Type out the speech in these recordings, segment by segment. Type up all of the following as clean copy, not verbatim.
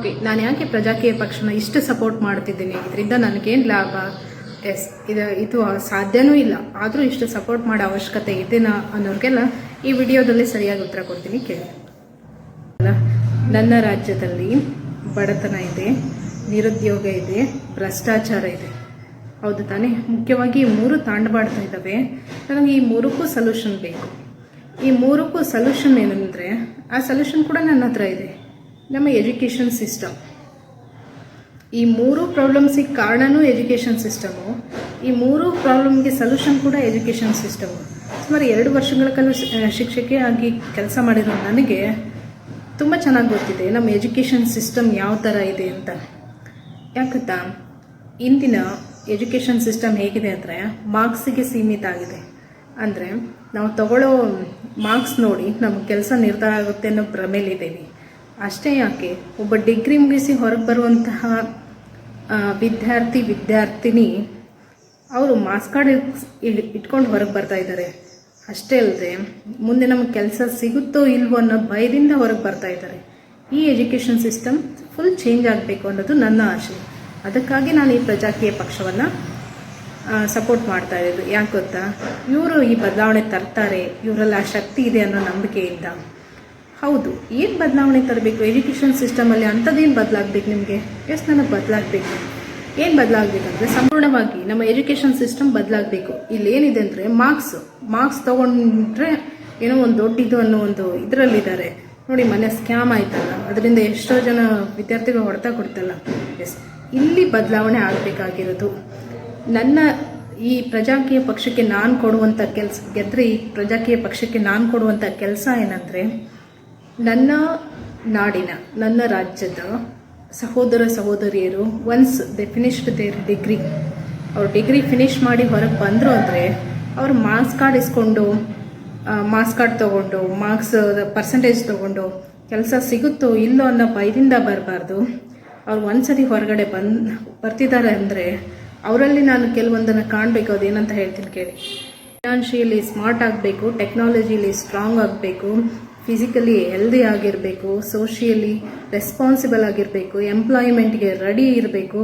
Okay, ನಾನು ಯಾಕೆ ಪ್ರಜಾಕೀಯ ಪಕ್ಷನ ಇಷ್ಟು ಸಪೋರ್ಟ್ ಮಾಡ್ತಿದ್ದೀನಿ, ಇದರಿಂದ ನನಗೇನು ಲಾಭ? ಇದು ಸಾಧ್ಯನೂ ಇಲ್ಲ, ಆದರೂ ಇಷ್ಟು ಸಪೋರ್ಟ್ ಮಾಡೋ ಅವಶ್ಯಕತೆ ಇದೆನಾ ಅನ್ನೋರಿಗೆಲ್ಲ ಈ ವಿಡಿಯೋದಲ್ಲಿ ಸರಿಯಾಗಿ ಉತ್ತರ ಕೊಡ್ತೀನಿ, ಕೇಳಿ. ನನ್ನ ರಾಜ್ಯದಲ್ಲಿ ಬಡತನ ಇದೆ, ನಿರುದ್ಯೋಗ ಇದೆ, ಭ್ರಷ್ಟಾಚಾರ ಇದೆ, ಹೌದು ತಾನೇ? ಮುಖ್ಯವಾಗಿ ಈ ಮೂರು ತಾಂಡಬಾಡ್ತಾ ಇದ್ದಾವೆ. ನನಗೆ ಈ ಮೂರಕ್ಕೂ ಸೊಲ್ಯೂಷನ್ ಬೇಕು. ಈ ಮೂರಕ್ಕೂ ಸೊಲ್ಯೂಷನ್ ಏನಂದರೆ, ಆ ಸೊಲ್ಯೂಷನ್ ಕೂಡ ನನ್ನ ಹತ್ರ ಇದೆ, ನಮ್ಮ ಎಜುಕೇಷನ್ ಸಿಸ್ಟಮ್. ಈ ಮೂರು ಪ್ರಾಬ್ಲಮ್ಸಿಗೆ ಕಾರಣನೂ ಎಜುಕೇಷನ್ ಸಿಸ್ಟಮು, ಈ ಮೂರು ಪ್ರಾಬ್ಲಮ್ಗೆ ಸೊಲ್ಯೂಷನ್ ಕೂಡ ಎಜುಕೇಷನ್ ಸಿಸ್ಟಮು. ಸುಮಾರು 2 ವರ್ಷಗಳ ಕಾಲ ಶಿಕ್ಷಕಿಯಾಗಿ ಕೆಲಸ ಮಾಡಿರೋ ನನಗೆ ತುಂಬ ಚೆನ್ನಾಗಿ ಗೊತ್ತಿದೆ ನಮ್ಮ ಎಜುಕೇಷನ್ ಸಿಸ್ಟಮ್ ಯಾವ ಥರ ಇದೆ ಅಂತ. ಯಾಕತ್ತಾ, ಇಂದಿನ ಎಜುಕೇಷನ್ ಸಿಸ್ಟಮ್ ಹೇಗಿದೆ ಅಂದರೆ ಮಾರ್ಕ್ಸಿಗೆ ಸೀಮಿತ ಆಗಿದೆ. ಅಂದರೆ ನಾವು ತಗೊಳ್ಳೋ ಮಾರ್ಕ್ಸ್ ನೋಡಿ ನಮ್ಮ ಕೆಲಸ ನಿರ್ಧಾರ ಆಗುತ್ತೆ ಅನ್ನೋ ಭ್ರಮೇಲಿದ್ದೀವಿ. ಅಷ್ಟೇ ಯಾಕೆ, ಒಬ್ಬ ಡಿಗ್ರಿ ಮುಗಿಸಿ ಹೊರಗೆ ಬರುವಂತಹ ವಿದ್ಯಾರ್ಥಿನಿ ಅವರು ಮಾರ್ಕ್ಸ್ ಕಾರ್ಡ್ ಇಟ್ಕೊಂಡು ಹೊರಗೆ ಬರ್ತಾ ಇದ್ದಾರೆ. ಅಷ್ಟೇ ಅಲ್ಲದೆ ಮುಂದೆ ನಮಗೆ ಕೆಲಸ ಸಿಗುತ್ತೋ ಇಲ್ವೋ ಅನ್ನೋ ಭಯದಿಂದ ಹೊರಗೆ ಬರ್ತಾ ಇದ್ದಾರೆ. ಈ ಎಜುಕೇಷನ್ ಸಿಸ್ಟಮ್ ಫುಲ್ ಚೇಂಜ್ ಆಗಬೇಕು ಅನ್ನೋದು ನನ್ನ ಆಶೆ. ಅದಕ್ಕಾಗಿ ನಾನು ಈ ಪ್ರಜಾಕೀಯ ಪಕ್ಷವನ್ನು ಸಪೋರ್ಟ್ ಮಾಡ್ತಾ ಇರೋದು. ಯಾಕೆ ಗೊತ್ತಾ, ಇವರು ಈ ಬದಲಾವಣೆ ತರ್ತಾರೆ, ಇವರೆಲ್ಲ ಶಕ್ತಿ ಇದೆ ಅನ್ನೋ ನಂಬಿಕೆಯಿಂದ. ಹೌದು, ಏನು ಬದಲಾವಣೆ ತರಬೇಕು ಎಜುಕೇಷನ್ ಸಿಸ್ಟಮಲ್ಲಿ? ಅಂಥದ್ದೇನು ಬದಲಾಗಬೇಕು ನಿಮಗೆ? ನನಗೆ ಬದಲಾಗಬೇಕು. ಏನು ಬದಲಾಗಬೇಕಂದ್ರೆ ಸಂಪೂರ್ಣವಾಗಿ ನಮ್ಮ ಎಜುಕೇಷನ್ ಸಿಸ್ಟಮ್ ಬದಲಾಗಬೇಕು. ಇಲ್ಲಿ ಏನಿದೆ ಅಂದರೆ ಮಾರ್ಕ್ಸ್ ತೊಗೊಂಡ್ರೆ ಏನೋ ಒಂದು ದೊಡ್ಡದು ಅನ್ನೋ ಒಂದು ಇದರಲ್ಲಿದ್ದಾರೆ ನೋಡಿ. ಮೊನ್ನೆ ಸ್ಕ್ಯಾಮ್ ಆಯ್ತಲ್ಲ, ಅದರಿಂದ ಎಷ್ಟೋ ಜನ ವಿದ್ಯಾರ್ಥಿಗಳು ಹೊಡೆತ ಕೊಡ್ತಲ್ಲ. ಇಲ್ಲಿ ಬದಲಾವಣೆ ಆಗಬೇಕಾಗಿರೋದು. ನನ್ನ ಈ ಪ್ರಜಾಕೀಯ ಪಕ್ಷಕ್ಕೆ ನಾನು ಕೊಡುವಂಥ ಕೆಲಸ, ಗೆದ್ದರೆ ಈ ಪ್ರಜಾಕೀಯ ಪಕ್ಷಕ್ಕೆ ನಾನು ಕೊಡುವಂಥ ಕೆಲಸ ಏನಂದರೆ, ನನ್ನ ನಾಡಿನ, ನನ್ನ ರಾಜ್ಯದ ಸಹೋದರ ಸಹೋದರಿಯರು once they finished their degree, ಅವ್ರು ಡಿಗ್ರಿ ಫಿನಿಶ್ ಮಾಡಿ ಹೊರಗೆ ಬಂದರು ಅಂದರೆ ಅವ್ರು ಮಾರ್ಕ್ಸ್ ಕಾರ್ಡ್ ಇಸ್ಕೊಂಡು, ಮಾರ್ಕ್ಸ್ ಕಾರ್ಡ್ ತೊಗೊಂಡು, ಮಾರ್ಕ್ಸ್ ಪರ್ಸೆಂಟೇಜ್ ತೊಗೊಂಡು ಕೆಲಸ ಸಿಗುತ್ತೋ ಇಲ್ಲೋ ಅನ್ನೋ ಭಯದಿಂದ ಬರಬಾರ್ದು. ಅವ್ರು ಒಂದ್ಸರಿ ಹೊರಗಡೆ ಬರ್ತಿದ್ದಾರೆ ಅಂದರೆ ಅವರಲ್ಲಿ ನಾನು ಕೆಲವೊಂದನ್ನು ಕಾಣಬೇಕು. ಅದೇನಂತ ಹೇಳ್ತೀನಿ ಕೇಳಿ. ಫಿನಾನ್ಷಿಯಲಿ ಸ್ಮಾರ್ಟ್ ಆಗಬೇಕು, ಟೆಕ್ನಾಲಜಿಲಿ ಸ್ಟ್ರಾಂಗ್ ಆಗಬೇಕು, ಫಿಸಿಕಲಿ ಹೆಲ್ದಿ ಆಗಿರಬೇಕು, ಸೋಷಿಯಲಿ ರೆಸ್ಪಾನ್ಸಿಬಲ್ ಆಗಿರಬೇಕು, ಎಂಪ್ಲಾಯ್ಮೆಂಟ್ಗೆ ರೆಡಿ ಇರಬೇಕು,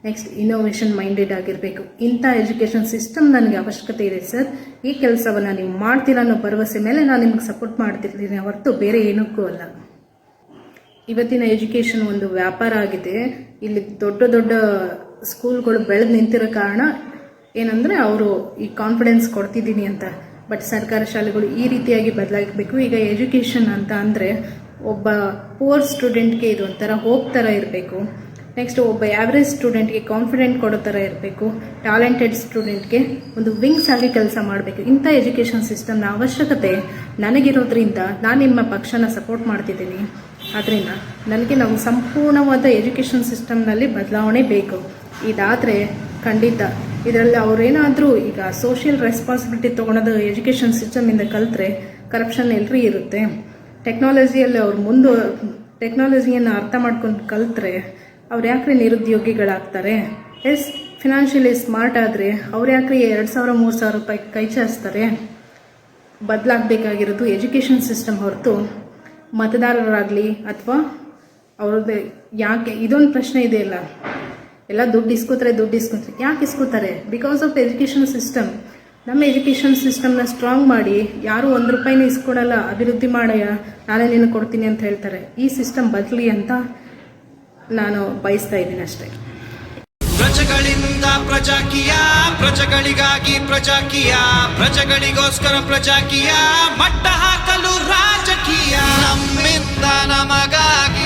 ನೆಕ್ಸ್ಟ್ ಇನ್ನೋವೇಷನ್ ಮೈಂಡೆಡ್ ಆಗಿರಬೇಕು. ಇಂಥ ಎಜುಕೇಷನ್ ಸಿಸ್ಟಮ್ ನನಗೆ ಅವಶ್ಯಕತೆ ಇದೆ ಸರ್. ಈ ಕೆಲಸವನ್ನು ನೀವು ಮಾಡ್ತೀರಾ ಅನ್ನೋ ಭರವಸೆ ಮೇಲೆ ನಾನು ನಿಮ್ಗೆ ಸಪೋರ್ಟ್ ಮಾಡ್ತಿರ್ತೀನಿ, ಹೊರತು ಬೇರೆ ಏನಕ್ಕೂ ಅಲ್ಲ. ಇವತ್ತಿನ ಎಜುಕೇಷನ್ ಒಂದು ವ್ಯಾಪಾರ ಆಗಿದೆ. ಇಲ್ಲಿ ದೊಡ್ಡ ದೊಡ್ಡ ಸ್ಕೂಲ್ಗಳು ಬೆಳೆದು ನಿಂತಿರೋ ಕಾರಣ ಏನಂದರೆ ಅವರು ಈ ಕಾನ್ಫಿಡೆನ್ಸ್ ಕೊಡ್ತಿದ್ದೀನಿ ಅಂತ. ಬಟ್ ಸರ್ಕಾರ ಶಾಲೆಗಳು ಈ ರೀತಿಯಾಗಿ ಬದಲಾಗಬೇಕು. ಈಗ ಎಜುಕೇಷನ್ ಅಂತ ಅಂದರೆ ಒಬ್ಬ ಪುವರ್ ಸ್ಟೂಡೆಂಟ್ಗೆ ಇದು ಒಂಥರ ಹೋಪ್ ಥರ ಇರಬೇಕು. ನೆಕ್ಸ್ಟ್ ಒಬ್ಬ ಆ್ಯಾವ್ರೇಜ್ ಸ್ಟೂಡೆಂಟ್ಗೆ ಕಾನ್ಫಿಡೆಂಟ್ ಕೊಡೋ ಥರ ಇರಬೇಕು. ಟ್ಯಾಲೆಂಟೆಡ್ ಸ್ಟೂಡೆಂಟ್ಗೆ ಒಂದು ವಿಂಗ್ಸ್ ಆಗಿ ಕೆಲಸ ಮಾಡಬೇಕು. ಇಂಥ ಎಜುಕೇಷನ್ ಸಿಸ್ಟಮ್ನ ಅವಶ್ಯಕತೆ ನನಗಿರೋದ್ರಿಂದ ನಾನು ನಿಮ್ಮ ಪಕ್ಷನ ಸಪೋರ್ಟ್ ಮಾಡ್ತಿದ್ದೀನಿ. ಆದ್ದರಿಂದ ನನಗೆ ನಾವು ಸಂಪೂರ್ಣವಾದ ಎಜುಕೇಷನ್ ಸಿಸ್ಟಮ್ನಲ್ಲಿ ಬದಲಾವಣೆ ಬೇಕು. ಇದಾದರೆ ಖಂಡಿತ ಇದರಲ್ಲಿ ಅವರೇನಾದರೂ ಈಗ ಸೋಷಿಯಲ್ ರೆಸ್ಪಾನ್ಸಿಬಿಲಿಟಿ ತೊಗೊಳೋದು ಎಜುಕೇಷನ್ ಸಿಸ್ಟಮಿಂದ ಕಲಿತ್ರೆ ಕರಪ್ಷನ್ ಎಲ್ಲರೂ ಇರುತ್ತೆ. ಟೆಕ್ನಾಲಜಿಯಲ್ಲಿ ಅವ್ರು ಟೆಕ್ನಾಲಜಿಯನ್ನು ಅರ್ಥ ಮಾಡ್ಕೊಂಡು ಕಲಿತ್ರೆ ಅವ್ರು ಯಾಕ್ರಿ ನಿರುದ್ಯೋಗಿಗಳಾಗ್ತಾರೆ? ಫಿನಾನ್ಷಿಯಲಿ ಸ್ಮಾರ್ಟ್ ಆದರೆ ಅವ್ರು ಯಾಕ್ರಿ 2,000-3,000 ರೂಪಾಯಿ ಕೈ ಚಾಚ್ತಾರೆ? ಬದಲಾಗಬೇಕಾಗಿರೋದು ಎಜುಕೇಷನ್ ಸಿಸ್ಟಮ್ ಹೊರತು ಮತದಾರರಾಗಲಿ ಅಥವಾ ಅವ್ರದ್ದು. ಯಾಕೆ ಇದೊಂದು ಪ್ರಶ್ನೆ ಇದೆಯಲ್ಲ, ಎಲ್ಲ ದುಡ್ಡು ಇಸ್ಕೋತಾರೆ. ಯಾಕೆ ಇಸ್ಕೋತಾರೆ? Because of education system. ನಮ್ಮ ಎಜುಕೇಷನ್ ಸಿಸ್ಟಮ್ನ ಸ್ಟ್ರಾಂಗ್ ಮಾಡಿ ಯಾರು 1 ರೂಪಾಯಿನೂ ಇಸ್ಕೊಡಲ್ಲ, ಅಭಿವೃದ್ಧಿ ಮಾಡಯ್ಯ ನಾನೇ ನಿನಗೆ ಕೊಡ್ತೀನಿ ಅಂತ ಹೇಳ್ತಾರೆ. ಈ ಸಿಸ್ಟಮ್ ಬದಲಿ ಅಂತ ನಾನು ಬಯಸ್ತಾ ಇದ್ದೀನಿ ಅಷ್ಟೇ. ಪ್ರಜೆಗಳಿಂದ ಪ್ರಜಾಕೀಯ, ಪ್ರಜೆಗಳಿಗಾಗಿ ಪ್ರಜಾಕೀಯ, ಪ್ರಜೆಗಳಿಗೋಸ್ಕರ ಪ್ರಜಾಕೀಯ, ಮಟ್ಟ ಹಾಕಲು ರಾಜಕೀಯ, ನಮ್ಮಿಂದ ನಮಗಾಗಿ